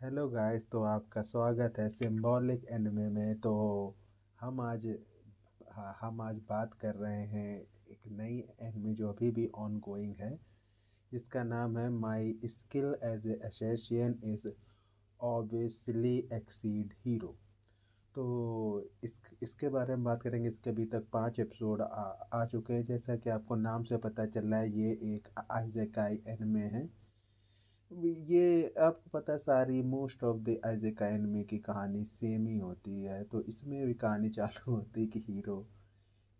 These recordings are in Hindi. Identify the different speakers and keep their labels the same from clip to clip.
Speaker 1: हेलो गाइस, तो आपका स्वागत है सिंबॉलिक एनिमे में। तो हम आज हम आज बात कर रहे हैं एक नई एनिमे जो अभी भी ऑन गोइंग है, जिसका नाम है my skill as a assassin is obviously exceed hero. तो इसके बारे में बात करेंगे। इसके अभी तक 5 एपिसोड आ चुके हैं। जैसा कि आपको नाम से पता चल रहा है, ये एक आइज़ेकाई एनिमे है। ये आपको पता है, सारी मोस्ट ऑफ द आइज़ेका एनिमे की कहानी सेम ही होती है। तो इसमें भी कहानी चालू होती है कि हीरो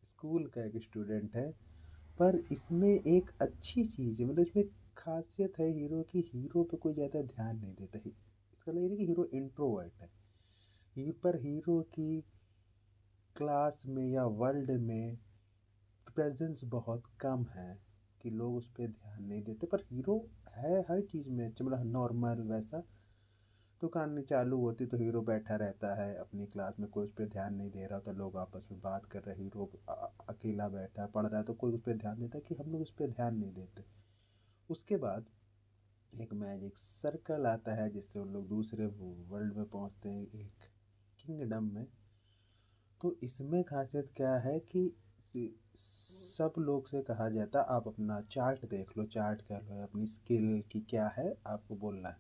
Speaker 1: स्कूल का एक स्टूडेंट है। पर इसमें एक अच्छी चीज़ है, मतलब इसमें खासियत है हीरो की, हीरो पे कोई ज़्यादा ध्यान नहीं देता है। इसका मतलब ये नहीं कि हीरो इंट्रोवर्ट है। पर हीरो की क्लास में या वर्ल्ड में प्रेजेंस बहुत कम है, कि लोग उस पर ध्यान नहीं देते। पर हीरो है हर चीज़ में, मतलब नॉर्मल वैसा। तो कहानी चालू होती तो हीरो बैठा रहता है अपनी क्लास में, कोई उस पर ध्यान नहीं दे रहा, तो लोग आपस में बात कर रहे हैं। हीरो अकेला बैठा है, पढ़ रहा है, तो कोई उस पर ध्यान देता है कि हम लोग उस पर ध्यान नहीं देते। उसके बाद एक मैजिक सर्कल आता है, जिससे उन लोग दूसरे वर्ल्ड में पहुंचते हैं, एक किंगडम में। तो इसमें खासियत क्या है कि सब लोग से कहा जाता है आप अपना चार्ट देख लो, चार्ट कह लो, अपनी स्किल की क्या है आपको बोलना है,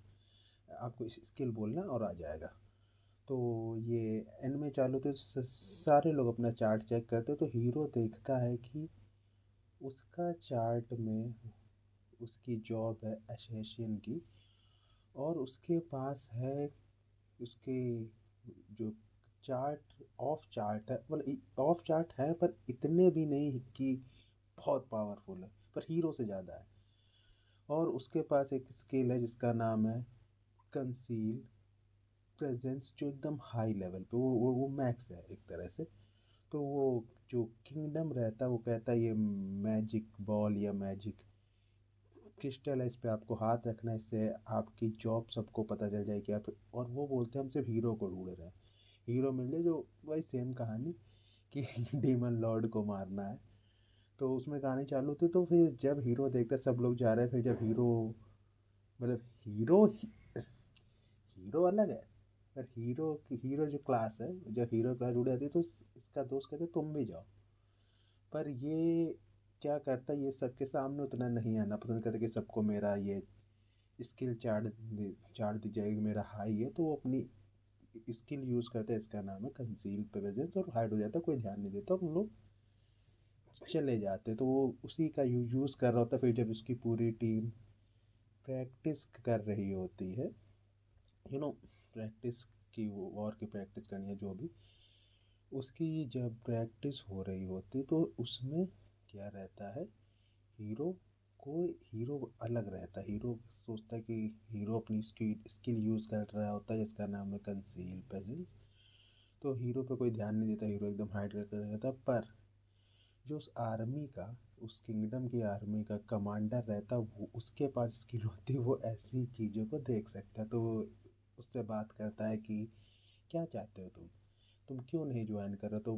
Speaker 1: आपको इस स्किल बोलना और आ जाएगा। तो ये एंड में चालू थे, सारे लोग अपना चार्ट चेक करते, तो हीरो देखता है कि उसका चार्ट में उसकी जॉब है एसोसिएशन की, और उसके पास है उसके जो चार्ट ऑफ चार्ट है, मतलब ऑफ चार्ट है पर इतने भी नहीं कि बहुत पावरफुल है, पर हीरो से ज़्यादा है। और उसके पास एक स्किल है जिसका नाम है कंसील प्रेजेंस, जो एकदम हाई लेवल पे वो मैक्स है एक तरह से। तो वो जो किंगडम रहता है, वो कहता है ये मैजिक बॉल या मैजिक क्रिस्टल है, इस पे आपको हाथ रखना है, इससे आपकी जॉब सबको पता चल जाएगी आप। और वो बोलते हैं हम सिर्फ हीरो को ढूंढ रहे हैं, हीरो मिल जाए जो वही सेम कहानी कि डीमन लॉर्ड को मारना है। तो उसमें कहानी चालू होती, तो फिर जब हीरो देखता है सब लोग जा रहे हैं, फिर जब हीरो, मतलब हीरो अलग है, पर हीरो जो क्लास है, जब हीरो क्लास जुड़ जाती है, तो इसका दोस्त कहते तुम भी जाओ। पर ये क्या करता है, ये सबके सामने उतना नहीं आना पसंद करता कि सबको मेरा ये स्किल चार्ट दी जाएगी, मेरा हाई है। तो वो अपनी स्किल यूज़ करता है, इसका नाम है कंसील प्रेजेंस, और हाइड हो जाता है, कोई ध्यान नहीं देता, हम लोग चले जाते। तो वो उसी का यूज़ कर रहा होता है। फिर जब उसकी पूरी टीम प्रैक्टिस कर रही होती है, यू नो प्रैक्टिस की, वो वॉर की प्रैक्टिस करनी है जो भी, उसकी जब प्रैक्टिस हो रही होती तो उसमें क्या रहता है, हीरो को हीरो अलग रहता है। हीरो सोचता है कि हीरो अपनी स्किल यूज़ कर रहा होता है, जिसका नाम है कंसील प्रेजेंस। तो हीरो पे कोई ध्यान नहीं देता, हीरो एकदम हाइड करके रहता। पर जो उस आर्मी का, उस किंगडम की आर्मी का कमांडर रहता, वो उसके पास स्किल होती है, वो ऐसी चीज़ों को देख सकता है। तो वो उससे बात करता है कि क्या चाहते हो तुम क्यों नहीं ज्वाइन कर रहे? तो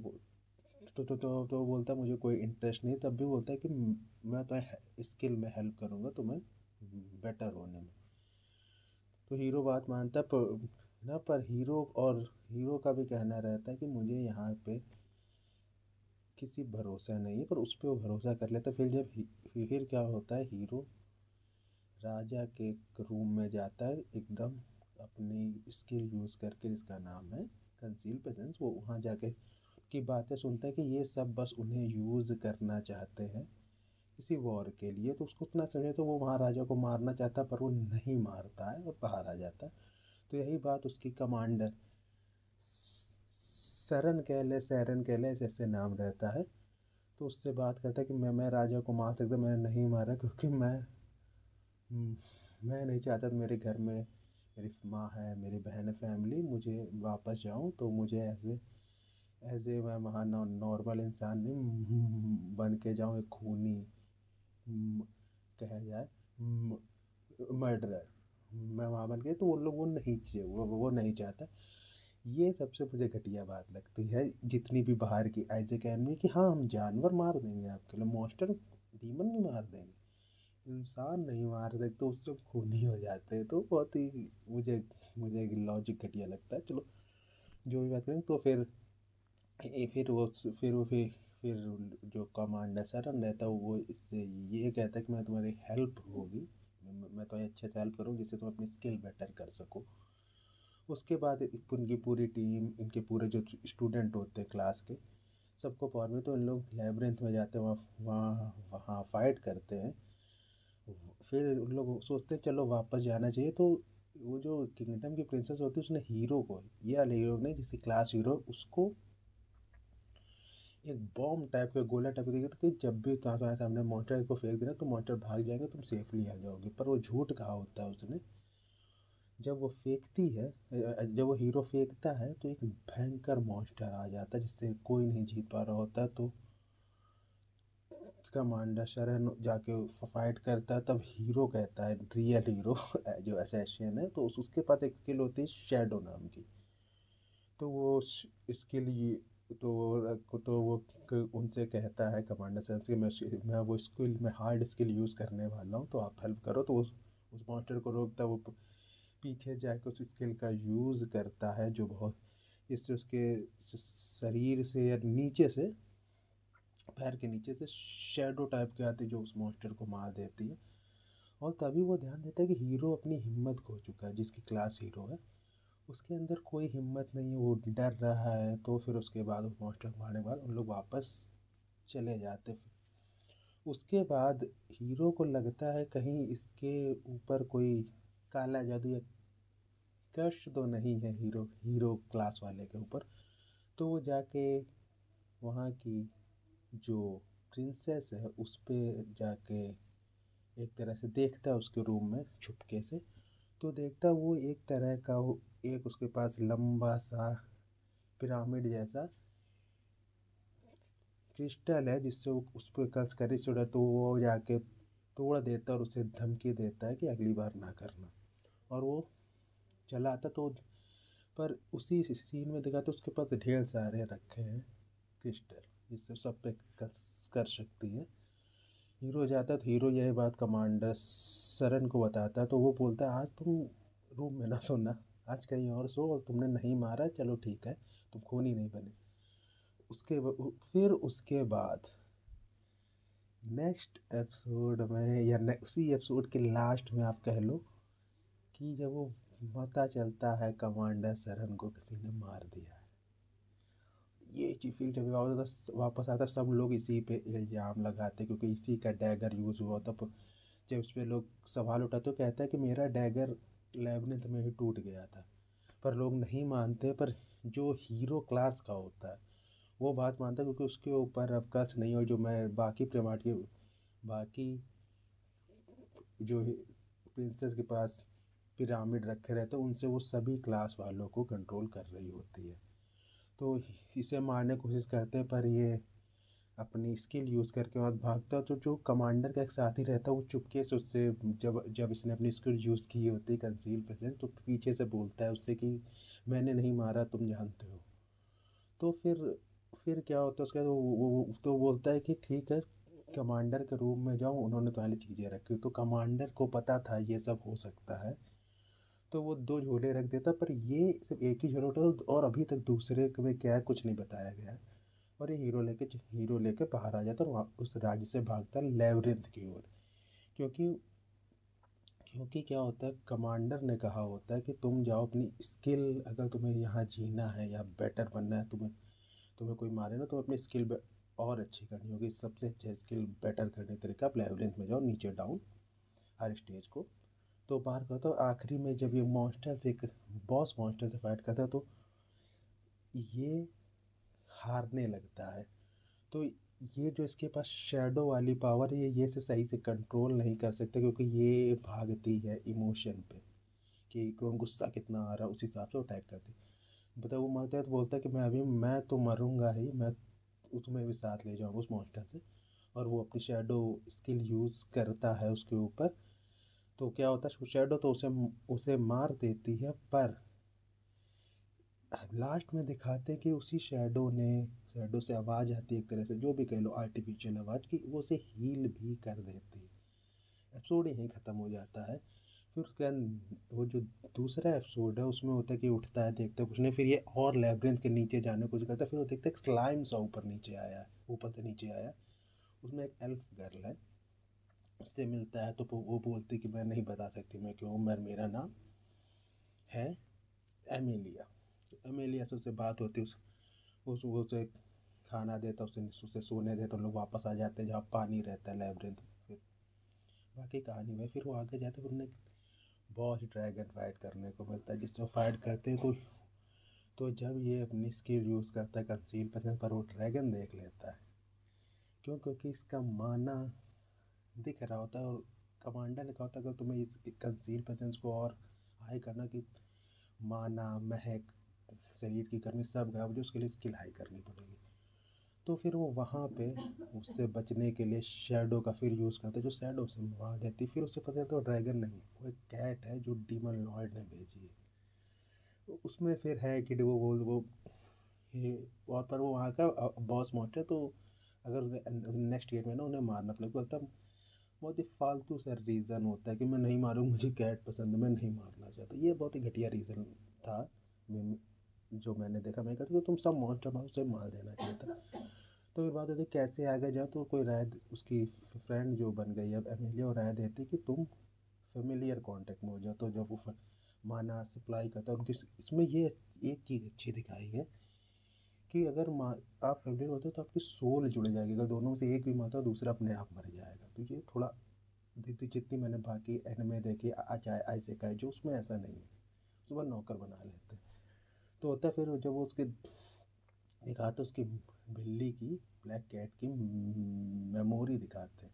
Speaker 1: बोलता है मुझे कोई इंटरेस्ट नहीं। तब भी बोलता है कि मैं तो स्किल में हेल्प करूँगा तुम्हें बेटर होने में। तो हीरो बात मानता है, पर ना, पर हीरो का भी कहना रहता है कि मुझे यहाँ पे किसी भरोसा नहीं है, पर उस पर वो भरोसा कर लेता है। फिर क्या होता है, हीरो राजा के रूम में जाता है एकदम अपनी स्किल यूज़ करके, जिसका नाम है कंसील प्रेजेंस। वो वहाँ जाके की बातें सुनता है कि ये सब बस उन्हें यूज़ करना चाहते हैं किसी वॉर के लिए। तो उसको इतना समझे, तो वो वहाँ राजा को मारना चाहता है, पर वो नहीं मारता है और बाहर आ जाता है। तो यही बात उसकी कमांडर सैरन कह ले, ऐसे नाम रहता है। तो उससे बात करता है कि मैं राजा को मार सकता, मैंने नहीं मारा, क्योंकि मैं नहीं चाहता था मेरे घर में मेरी माँ है, मेरी बहन है, फैमिली, मुझे वापस जाऊँ तो मुझे एज ए मैं वहाँ नॉर्मल इंसान नहीं बन के जाऊँ, एक खूनी म, कहा जाए मर्डरर मैं वहाँ बन के। तो वो लोग वो नहीं चाहिए, वो नहीं चाहता। ये सबसे मुझे घटिया बात लगती है जितनी भी बाहर की आइज़ेक एनिमे, कि हाँ हम जानवर मार देंगे आपके लिए, मॉन्स्टर डीमन भी मार देंगे, इंसान नहीं मार सकते तो उससे खूनी हो जाते हैं, तो बहुत ही मुझे मुझे लॉजिक घटिया लगता है। चलो जो भी बात करें, तो फिर जो कमांडर सरन रहता है वो इससे ये कहता है कि मैं तुम्हारी हेल्प होगी, मैं तुम्हें अच्छे से हेल्प करूँ जिससे तुम अपनी स्किल बेटर कर सको। उसके बाद उनकी पूरी टीम, इनके पूरे जो स्टूडेंट होते हैं क्लास के, सबको फॉर्म में, तो इन लोग लेबरिंथ में जाते हैं, वहाँ वहाँ वहाँ फाइट करते हैं। फिर उन लोग सोचते हैं चलो वापस जाना चाहिए, तो वो जो किंगडम की प्रिंसेस होती है उसने हीरो को, ये वाले हीरो ने जिसकी क्लास हीरो, उसको एक बॉम्ब टाइप का गोला टाइप का दिया था कि जब भी तुम्हारे सामने मॉन्स्टर को फेंक देना तो मॉन्स्टर भाग जाएंगे, तुम सेफली आ जाओगे। पर वो झूठ कहा होता है उसने। जब वो फेंकती है, जब वो हीरो फेंकता है तो एक भयंकर मॉन्स्टर आ जाता है जिससे कोई नहीं जीत पा रहा होता। तो कमांडर शरण जाके फाइट करता है, तब हीरो कहता है, रियल हीरो जो असैसिन है, तो उसके पास एक स्किल होती है शैडो नाम की। तो वो स्किल उनसे कहता है कमांडर सर से, मैं वो स्किल, मैं हार्ड स्किल यूज़ करने वाला हूँ तो आप हेल्प करो। तो उस मॉन्स्टर को रोकता है, वो पीछे जाके उस स्किल का यूज़ करता है, जो बहुत इससे उसके शरीर से या नीचे से, पैर के नीचे से शैडो टाइप की आती है जो उस मॉन्स्टर को मार देती है। और तभी वो ध्यान देता है कि हीरो अपनी हिम्मत खो चुका है, जिसकी क्लास हीरो है उसके अंदर कोई हिम्मत नहीं है, वो डर रहा है। तो फिर उसके बाद उस मॉन्स्टर को मारने के बाद उन लोग वापस चले जाते। उसके बाद हीरो को लगता है कहीं इसके ऊपर कोई काला जादू या कर्श तो नहीं है हीरो हीरो क्लास वाले के ऊपर। तो वो जाके वहाँ की जो प्रिंसेस है उस पे जाके एक तरह से देखता है उसके रूम में छुपके से। तो देखता वो एक तरह का एक उसके पास लंबा सा पिरामिड जैसा क्रिस्टल है जिससे वो उस पर कर्ज करे छोड़ा, तो वो जाके तोड़ देता है और उसे धमकी देता है कि अगली बार ना करना। और वो चला आता तो, पर उसी सीन में देखा तो उसके पास ढेर सारे रखे हैं क्रिस्टल जिससे सब पे कस कर सकती है। हीरो जाता है तो हीरो यह बात कमांडर सरन को बताता है, तो वो बोलता है आज तुम रूम में ना सोना, आज कहीं और सो, और तुमने नहीं मारा चलो ठीक है, तुम खूनी नहीं बने। फिर उसके बाद नेक्स्ट एपिसोड में या उसी एपिसोड के लास्ट में आप कह लो कि जब वो पता चलता है कमांडर सरन को किसी ने मार दिया है, ये चीज फिर जब वापस आता सब लोग इसी पे इल्ज़ाम लगाते क्योंकि इसी का डैगर यूज़ हुआ था। जब इस पे लोग सवाल उठाते तो कहता है कि मेरा डैगर लेबनिथ में ही टूट गया था। पर लोग नहीं मानते, पर जो हीरो क्लास का होता है वो बात मानता है क्योंकि उसके ऊपर अवकाश नहीं, और जो मैं बाकी प्रमाण के बाकी जो प्रिंसेस के पास पिरामिड रखे रहते हैं उनसे वो सभी क्लास वालों को कंट्रोल कर रही होती है। तो इसे मारने की कोशिश करते हैं, पर ये अपनी स्किल यूज़ करके बाद भागता है। तो जो कमांडर का एक साथी रहता है वो चुपके से उससे, जब जब इसने अपनी स्किल यूज़ की होती है कंसील प्रेजेंस, तो पीछे से बोलता है उससे कि मैंने नहीं मारा, तुम जानते हो। तो फिर क्या होता है उसके बाद वो तो बोलता है कि ठीक है कमांडर के रूम में जाओ, उन्होंने तुम्हारी चीज़ें रखी। तो कमांडर को पता था ये सब हो सकता है, तो वो दो झोले रख देता, पर ये सिर्फ एक ही झोला होता और अभी तक दूसरे में क्या है कुछ नहीं बताया गया है। और ये हीरो लेके बाहर आ जाता है और वहाँ उस राज्य से भागता है लेबरिंथ की ओर। क्योंकि क्योंकि क्या होता है कमांडर ने कहा होता है कि तुम जाओ अपनी स्किल, अगर तुम्हें यहाँ जीना है या बेटर बनना है, तुम्हें तुम्हें कोई मारे ना, तो अपनी स्किल और अच्छी करनी होगी। सबसे अच्छा स्किल बेटर करने का तरीका आप लेवलिंथ में जाओ, नीचे डाउन हर स्टेज को। तो बाहर करता है आखिरी में जब ये मॉन्स्टर से एक बॉस मॉन्स्टर से फाइट करता है तो ये हारने लगता है। तो ये जो इसके पास शैडो वाली पावर है ये से सही से कंट्रोल नहीं कर सकते क्योंकि ये भागती है इमोशन पे, कि कौन गुस्सा कितना आ रहा है उस हिसाब से अटैक करती है। बता वो मरता है तो बोलता है कि मैं तो मरूंगा ही, मैं तुम्हें भी साथ ले जाऊंगा उस मॉन्स्टर से। और वो अपनी शैडो स्किल यूज़ करता है उसके ऊपर। तो क्या होता है शैडो तो उसे उसे मार देती है, पर लास्ट में दिखाते हैं कि उसी शैडो से आवाज़ आती है एक तरह से, जो भी कह लो आर्टिफिशियल आवाज़, की वो उसे हील भी कर देती है। एपिसोड यहीं ख़त्म हो जाता है। फिर उसके बाद वो जो दूसरा एपिसोड है उसमें होता है कि उठता है, देखता है कुछ नहीं, फिर ये और लेब्रिंथ के नीचे जाने की कोशिश करता है, फिर वो देखता है एक स्लाइम सा ऊपर नीचे आया है, ऊपर से नीचे आया। उसमें एक एल्फ गर्ल है, उससे मिलता है तो वो बोलती कि मैं नहीं बता सकती मैं क्यों, मेरा नाम है एमेलिया। तो एमेलिया से उससे बात होती है, वो उसे खाना देता, उसे सोने देता, तो लोग वापस आ जाते हैं जहाँ पानी रहता है, लेब्रिंथ। फिर बाकी कहानी में फिर वो आगे जाते हैं, फिर उन्हें बॉस ड्रैगन फाइट करने को मिलता है, जिससे फाइट करते हैं तो जब ये अपनी स्किल यूज़ करता है कंसील पर वो ड्रैगन देख लेता है। क्यों? क्योंकि इसका माना दिख रहा होता है, और कमांडर ने कहा होता है अगर तुम्हें इस कंसील प्रेजेंस को और हाई करना, कि माना, महक, शरीर की गर्मी सब गायब, जो उसके लिए स्किल हाई करनी पड़ेगी। तो फिर वो वहाँ पे उससे बचने के लिए शैडो का फिर यूज़ करते, जो शैडो से मार देती। फिर उसे पता चलता है ड्रैगन नहीं, वो एक कैट है जो डीमन लॉर्ड ने भेजी है। तो उसमें फिर है कि वो ये, और पर वो वहाँ का बॉस मॉन्स्टर, तो अगर नेक्स्ट ईयर में ना उन्हें मारना पड़ेगा, तब बहुत ही फालतू सा रीज़न होता है कि मैं नहीं मारूँ, मुझे कैट पसंद है, मैं नहीं मारना चाहता। ये बहुत ही घटिया रीज़न था। जो मैंने देखा, मैं कहता कि तुम सब मॉन्स्टर मारो, उसे मार देना चाहिए था। तो फिर बात होती है कैसे आगे जाओ, तो कोई राय, उसकी फ्रेंड जो बन गई अब एमिलिया, वो राय देती कि तुम फेमिलियर कांटेक्ट में हो जाओ। तो जब वो माना सप्लाई करता है उनकी, इसमें ये एक चीज़ अच्छी दिखाई है कि अगर आप फेमिलियर होते हो तो आपकी सोल जुड़ जाएगी, अगर दोनों में से एक भी मरता है दूसरा अपने आप मर जाएगा। तो ये थोड़ा जितनी मैंने बाकी एनिमे देखी, चाहे आइसेकाई, जो उसमें ऐसा नहीं है, सुबह नौकर बना लेते हैं। तो होता है फिर जब वो उसके दिखाते उसकी बिल्ली की, ब्लैक कैट की मेमोरी दिखाते हैं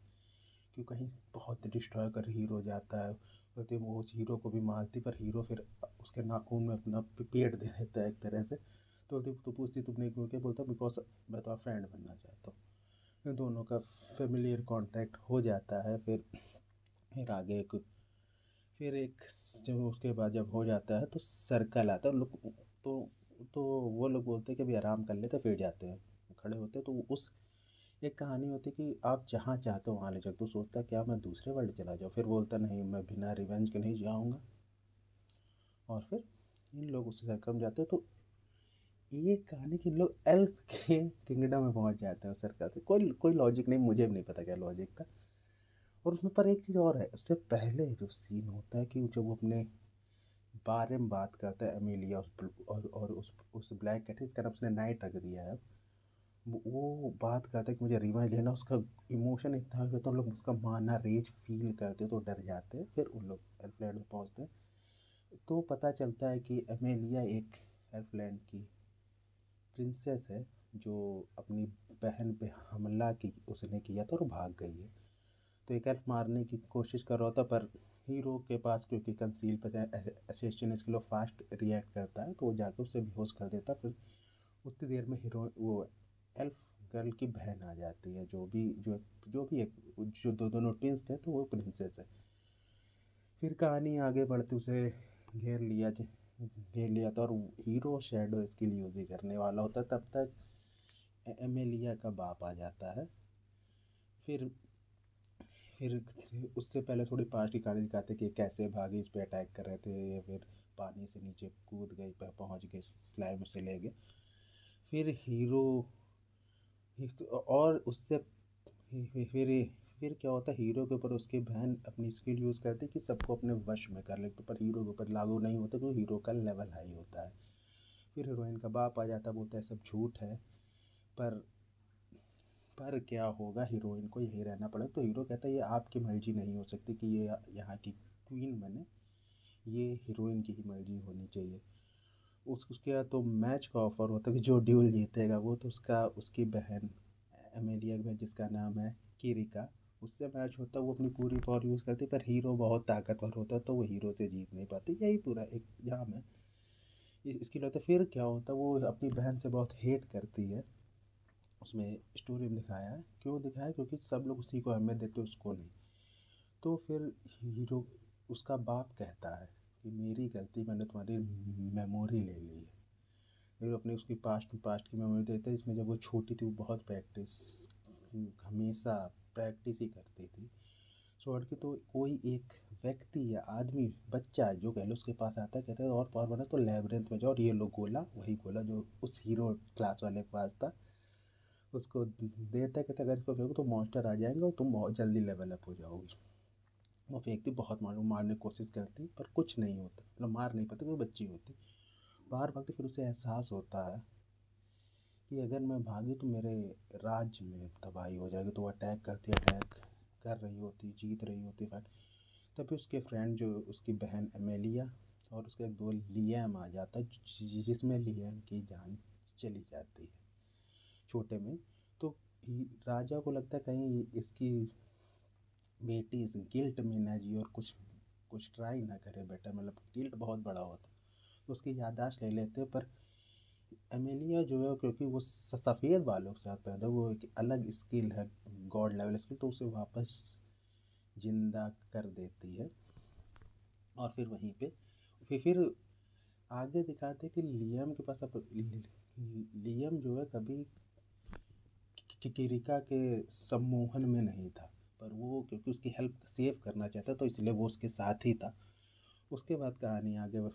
Speaker 1: कि कहीं बहुत डिस्ट्रॉय कर हीरो जाता है, कहते वो उस हीरो को भी मारती, पर हीरो फिर उसके नाखून में अपना पेट दे देता है एक तरह से। तो पूछती तुमने क्यों, क्या बोलता बिकॉज मैं तो फ्रेंड बनना चाहता हूँ। फिर दोनों का फेमिलियर कांटेक्ट हो जाता है। फिर आगे फिर एक जब उसके बाद जब हो जाता है तो सर्कल आता है, लोग तो तो वो लोग बोलते हैं कि अभी आराम कर लेते, फिर जाते हैं, खड़े होते हैं। तो उस एक कहानी होती है कि आप जहाँ चाहते हो वहाँ ले जाओ। तो सोचता है क्या मैं दूसरे वर्ल्ड चला जाऊँ, फिर बोलता नहीं, मैं बिना रिवेंज के नहीं जाऊँगा। और फिर इन लोग उससे सर्कल में जाते हैं। तो ये कहानी कि इन लोग एल्फ के किंगडम में पहुँच जाते हैं सर्कल से, कोई कोई लॉजिक नहीं, मुझे भी नहीं पता क्या लॉजिक था। और उसमें पर एक चीज़ और है, उससे पहले जो सीन होता है कि जब वो अपने बारे में बात करता है एमिलिया, और उस ब्लैक कैट, इसका नाम उसने नाइट रख दिया है। वो बात करता है कि मुझे रिवेंज लेना, उसका इमोशन इतना हो जाता है, लोग उसका माना रेज फील करते, तो डर जाते हैं। फिर उन लोग एल्फलैंड में पहुंचते हैं, तो पता चलता है कि एमेलिया एक एल्फलैंड की प्रिंसेस है, जो अपनी बहन पे हमला की उसने किया था और भाग गई है। तो एक एल्फ मारने की कोशिश कर रहा था, पर हीरो के पास क्योंकि कंसील पर असिस्टेंट इसके लिए फास्ट रिएक्ट करता है, तो वो जाकर उसे बेहोश कर देता। फिर उतनी देर में हीरो वो एल्फ गर्ल की बहन आ जाती है, जो भी एक, जो दोनों ट्विंस थे, तो वो प्रिंसेस है। फिर कहानी आगे बढ़ती, उसे घेर लिया घेर लिया था, और हीरो शैडो स्किल यूज ही करने वाला होता है, तब तक एमेलिया का बाप आ जाता है। फिर फिर उससे पहले थोड़ी पास्ट की कहानी दिखाते कि कैसे भागी, इस पे अटैक कर रहे थे, फिर पानी से नीचे कूद गई, पहुंच गए, स्लाइम से ले गए। फिर हीरो, और उससे फिर क्या होता है, हीरो के ऊपर उसकी बहन अपनी स्किल यूज़ करती है कि सबको अपने वश में कर ले, तो पर हीरो के ऊपर लागू नहीं होता क्योंकि हीरो का लेवल हाई होता है। फिर हीरोइन का बाप आ जाता, बोलता है सब झूठ है, पर पर क्या होगा, हीरोइन को यहीं रहना पड़ेगा। तो हीरो कहता है ये आपकी मर्जी नहीं हो सकती कि ये यहाँ की क्वीन बने, ये हीरोइन की ही मर्जी होनी चाहिए। उसके बाद तो मैच का ऑफर होता है कि जो ड्यूल जीतेगा वो, तो उसकी बहन एमेलिया में, जिसका नाम है किरिका, उससे मैच होता है। वो अपनी पूरी पावर यूज़ करती है, पर हीरो बहुत ताकतवर होता है, तो वो हीरो से जीत नहीं पाती। यही पूरा एक जाम है इसकी होता है। फिर क्या होता है, वो अपनी बहन से बहुत हेट करती है। उसमें स्टोरी में दिखाया है, क्यों दिखाया है, क्योंकि सब लोग उसी को अहमियत देते, उसको नहीं। तो फिर हीरो, उसका बाप कहता है कि मेरी गलती, मैंने तुम्हारी मेमोरी ले ली है। फिर अपनी उसकी पास्ट की मेमोरी देते हैं, इसमें जब वो छोटी थी वो बहुत प्रैक्टिस, हमेशा प्रैक्टिस ही करती थी। छोड़ के तो कोई एक व्यक्ति या आदमी बच्चा जो कह लो उसके पास आता है, कहता है और पावर बना तो लैबरेंथ में जाओ और ये लो गोला, वही गोला जो उस हीरो क्लास वाले के पास था, उसको देता है, कहता है अगर इसको फेंको तो मॉन्स्टर आ जाएंगे और तुम बहुत जल्दी लेवल अप हो जाओगे। वो फेंकती, बहुत मारने की कोशिश करती पर कुछ नहीं होता, मतलब मार नहीं पाती क्योंकि बच्ची होती। बाहर भागती, फिर उसे एहसास होता है कि अगर मैं भागी तो मेरे राज्य में तबाही हो जाएगी, तो वो अटैक करती है, अटैक कर रही होती, जीत रही होती फाइट। तभी उसके फ्रेंड जो उसकी बहन एमेलिया और उसका एक दोस्त लियम आ जाता है, जिसमें लियम की जान चली जाती है छोटे में। तो राजा को लगता है कहीं इसकी बेटी इस गिल्ट में ना जी और कुछ कुछ ट्राई ना करे बेटा, मतलब गिल्ट बहुत बड़ा होता है, तो उसकी याददाश्त ले लेते हैं। पर एमेलिया जो है, क्योंकि वो सफ़ेद बालों के साथ पैदा, वो एक अलग स्किल है, गॉड लेवल स्किल, तो उसे वापस जिंदा कर देती है। और फिर वहीं पे फिर आगे दिखाते कि लियम के पास अब लियम जो है कभी किरिका के सम्मोहन में नहीं था, पर वो क्योंकि उसकी हेल्प सेव करना चाहता तो इसलिए वो उसके साथ ही था। उसके बाद कहानी आगे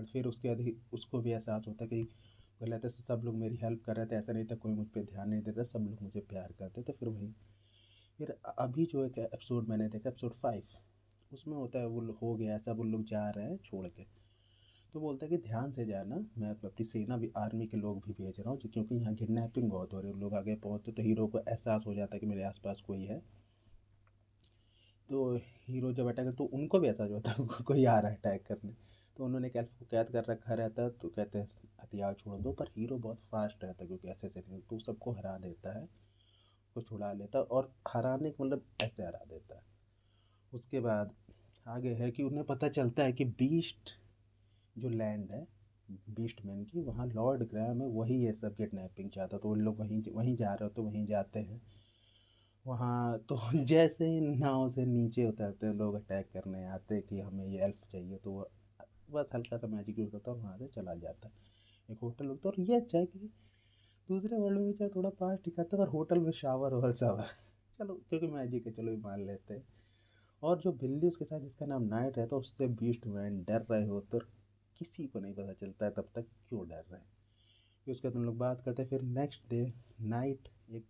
Speaker 1: फिर उसके बाद उसको भी एहसास होता कि पहले तो सब लोग मेरी हेल्प कर रहे थे, ऐसा नहीं था कोई मुझ पर ध्यान नहीं देता, सब लोग मुझे प्यार करते थे। फिर वही फिर अभी जो एक एपिसोड मैंने देखा, एपिसोड 5, उसमें होता है वो हो गया ऐसा, वो लोग जा रहे हैं छोड़ के, तो बोलता है कि ध्यान से जाना, मैं अपनी सेना भी, आर्मी के लोग भी भेज रहा हूँ, क्योंकि यहाँ किडनैपिंग बहुत हो रही है। लोग आगे पहुँचते तो हीरो को एहसास हो जाता है कि मेरे आसपास कोई है, तो हीरो जब अटैक तो उनको भी एहसास होता है कोई आ रहा है अटैक करने। तो उन्होंने एक एल्फ को कैद कर रखा रहता है, तो कहते हैं हथियार छोड़ दो, पर हीरो बहुत फास्ट रहता है क्योंकि ऐसे नहीं, तो सबको हरा देता है, को छुड़ा लेता है, और हराने का मतलब ऐसे हरा देता है। उसके बाद आगे है कि उन्हें पता चलता है कि बीस्ट जो लैंड है बीस्ट मैन की, वहाँ लॉर्ड ग्रैम है, वही ये सब किडनैपिंग चाहता, तो उन लोग वहीं वहीं जा रहे हो तो वहीं जाते हैं। वहाँ तो जैसे ही नाव से नीचे उतरते हैं लोग अटैक करने आते हैं कि हमें ये हेल्प चाहिए, तो वो बस हल्का सा मैजिक यूज़ होता है और वहाँ से चला जाता है। एक होटल होता है, और ये अच्छा है कि दूसरे वर्ल्ड में चाहे थोड़ा पास दिखाता है पर होटल में शावर और सब है, चलो क्योंकि मैजिक है, चलो ये मान लेते हैं। और जो बिल्ली उसके साथ जिसका नाम नाइट रहता है, उससे बीस्ट मैन डर रहे होते और किसी को नहीं पता चलता है तब तक क्यों डर रहे हैं। फिर उसके बाद हम लोग बात करते हैं, फिर नेक्स्ट डे नाइट एक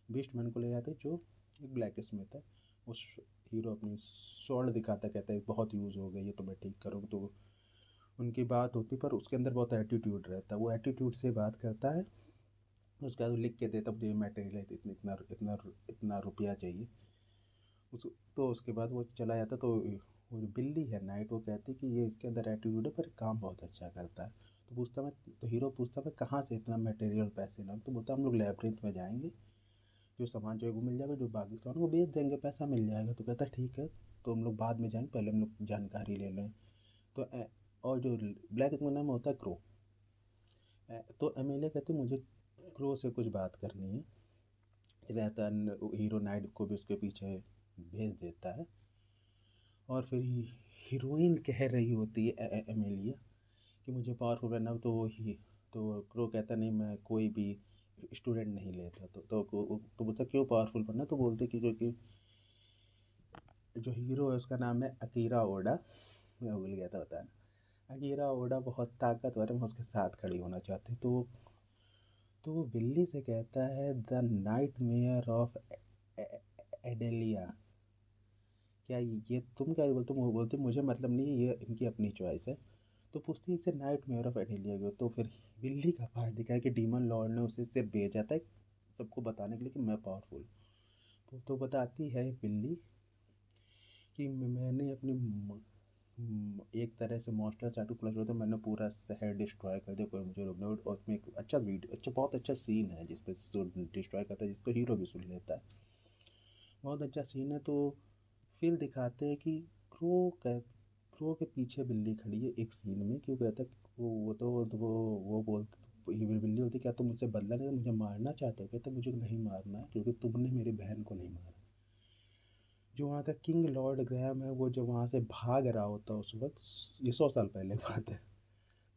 Speaker 1: बीस्ट मैन को ले जाते हैं जो एक ब्लैक स्मिथ है। उस हीरो अपनी स्वॉर्ड दिखाता, कहता है बहुत यूज़ हो गई है तो मैं ठीक करूँ, तो उनकी बात होती, पर उसके अंदर बहुत एटीट्यूड रहता है, वो एटीट्यूड से बात करता है। उसके बाद वो लिख के देता मुझे मटेरियल है, इतना इतना इतना इतना रुपया चाहिए उस, तो उसके बाद वो चला जाता। तो वो जो बिल्ली है नाइट, वो कहती कि ये इसके अंदर एटीट्यूड है पर काम बहुत अच्छा करता है। तो पूछता मैं, तो हीरो पूछता मैं कहाँ से इतना मटेरियल पैसे लाऊं, तो बोलता हम लोग लैब्रिंथ में जाएंगे, जो सामान चाहिए वो मिल जाएगा, जो बाकी सामान वो बेच देंगे, पैसा मिल जाएगा। तो कहता ठीक है, तो हम लोग बाद में जाएंगे, पहले हम लोग जानकारी ले लें। तो और जो ब्लैक का नाम होता है क्रो, तो एमएलए कहते मुझे क्रो से कुछ बात करनी है। रहता है हीरो नाइट को भी उसके पीछे भेज देता है। और फिर हीरोइन कह रही होती है एमेलिया कि मुझे पावरफुल बनना हो, तो क्रो कहता नहीं मैं कोई भी स्टूडेंट नहीं लेता, तो बोलता क्यों पावरफुल बनना, तो बोलते कि क्योंकि जो हीरो है उसका नाम है अकीरा ओडा, मैं भूल गया था बताना। अकीरा ओडा बहुत ताकतवर है, मैं उसके साथ खड़ी होना चाहती, तो वो बिल्ली से कहता है द नाइट मेयर ऑफ एडेलिया, क्या ये तुम क्या बोलते, वो बोलते मुझे मतलब नहीं है, ये इनकी अपनी चॉइस है। तो पूछती है इसे नाइट मेयर ऑफ एडेलिया क्यों, तो फिर बिल्ली का पार्ट दिखाया कि डीमन लॉर्ड ने उसे सिर्फ भेजा था सबको बताने के लिए कि मैं पावरफुल। तो बताती है बिल्ली कि मैंने अपनी एक तरह से मॉन्स्टर चाटू प्लस होता, मैंने पूरा शहर डिस्ट्रॉय कर दिया, कोई मुझे रोकने, और उसमें एक अच्छा वीडियो, अच्छा बहुत अच्छा सीन है जिसपे डिस्ट्रॉय करता है, जिसको हीरो भी सुन लेता है, बहुत अच्छा सीन है। तो फिर दिखाते हैं कि क्रो क्रो के पीछे बिल्ली खड़ी है एक सीन में, क्यों कहता है वो बोलती, ये बिल्ली होती क्या तुम मुझसे बदला नहीं, मुझे मारना चाहते हो, कहते मुझे नहीं मारना है क्योंकि तुमने मेरी बहन को नहीं मारा। जो वहाँ का किंग लॉर्ड ग्रैम है, वो जब वहाँ से भाग रहा होता है उस वक्त, ये 100 साल पहले बात है,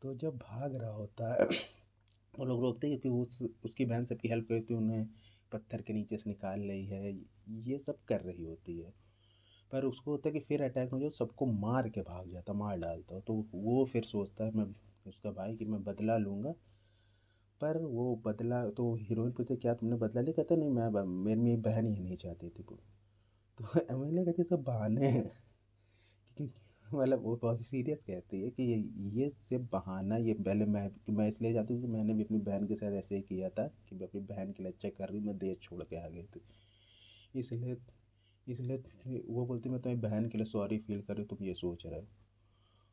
Speaker 1: तो जब भाग रहा होता है वो लोग रोकते हैं क्योंकि उसकी बहन सबकी हेल्प करती है, उन्हें पत्थर के नीचे से निकाल रही है, ये सब कर रही होती है। पर उसको होता है कि फिर अटैक हो जाए सबको मार के भाग जाता, मार डालता हो, तो वो फिर सोचता है मैं उसका भाई कि मैं बदला लूँगा। पर वो बदला तो हीरोइन पूछती क्या तुमने बदला लिया, कहता नहीं मैं मेरी बहन ही नहीं चाहती थी वो। तो एमिलिया कहती सब बहाने हैं। क्योंकि मतलब वो बहुत सीरियस कहती है कि ये सिर्फ बहाना, ये पहले मैं इसलिए चाहती हूँ कि मैंने भी अपनी बहन के साथ ऐसे ही किया था कि मैं अपनी बहन के लिए अच्छा कर रही हूँ, मैं देश छोड़ के आ गई थी। इसलिए इसलिए वो बोलती मैं तुम्हारी बहन के लिए सॉरी फील कर रही हूँ, तुम ये सोच रहे हो।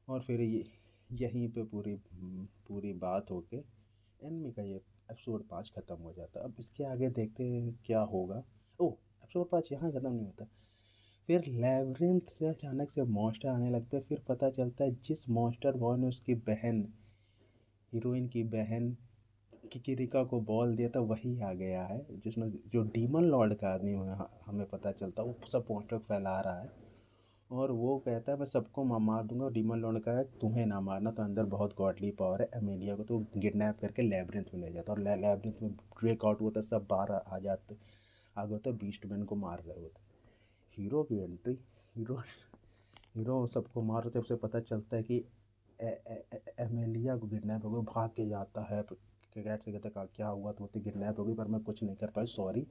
Speaker 1: और फिर ये यहीं पे पूरी पूरी बात होके एनिमे का ये एपिसोड 5 ख़त्म हो जाता है। अब इसके आगे देखते हैं क्या होगा। ओह, एपिसोड 5 यहाँ ख़त्म नहीं होता। फिर लैब्रिंथ से अचानक से मॉन्स्टर आने लगता है। फिर पता चलता है जिस मॉन्स्टर बॉय ने उसकी बहन, हीरोइन की बहन किकिरिका को बॉल दिया था वही आ गया है, जिसने जो डीमन लॉर्ड का आदमी हमें पता चलता है वो सब मॉन्स्टर फैला रहा है। और वो कहता है मैं सबको मार दूंगा। डीमन लॉर्ड का है तुम्हें ना मारना, तो अंदर बहुत गॉडली पावर है। एमेलिया को तो किडनैप करके लैब्रिंथ में ले जाता है, और लैब्रिंथ में ब्रेक आउट होता है, सब बाहर आ जाते आगे होता है, बीस्ट मैन को मार रहे होते। हीरो की एंट्री। हीरो हीरो सबको मार रहे थे। उसे पता चलता है कि एमेलिया को किडनैप हो गई, भाग के जाता है। कैट से कहता है क्या हुआ, तो किडनैप हो गई पर मैं कुछ नहीं कर पाई, सॉरी।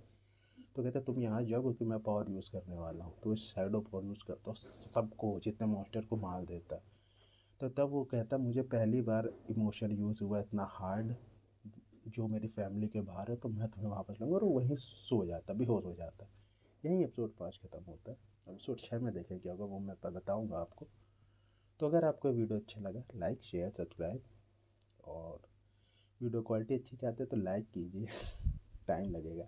Speaker 1: तो कहता है तुम यहाँ जाओ क्योंकि मैं पावर यूज़ करने वाला हूँ। तो इस शैडो पावर यूज़ करता हूँ, सबको जितने मॉन्स्टर को मार देता है। तो तब वो कहता मुझे पहली बार इमोशन यूज़ हुआ इतना हार्ड, जो मेरी फैमिली के बाहर है, तो मैं तुम्हें वापस लूँगा। और वो वहीं सो जाता, बेहोश हो जाता। यहीं एपिसोड 5 ख़त्म होता है। एपिसोड 6 में देखें क्या होगा, वो मैं बताऊँगा आपको। तो अगर आपको वीडियो अच्छा लगा, लाइक शेयर सब्सक्राइब, और वीडियो क्वालिटी अच्छी चाहते हैं तो लाइक कीजिए। टाइम लगेगा।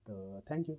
Speaker 1: तो थैंक यू।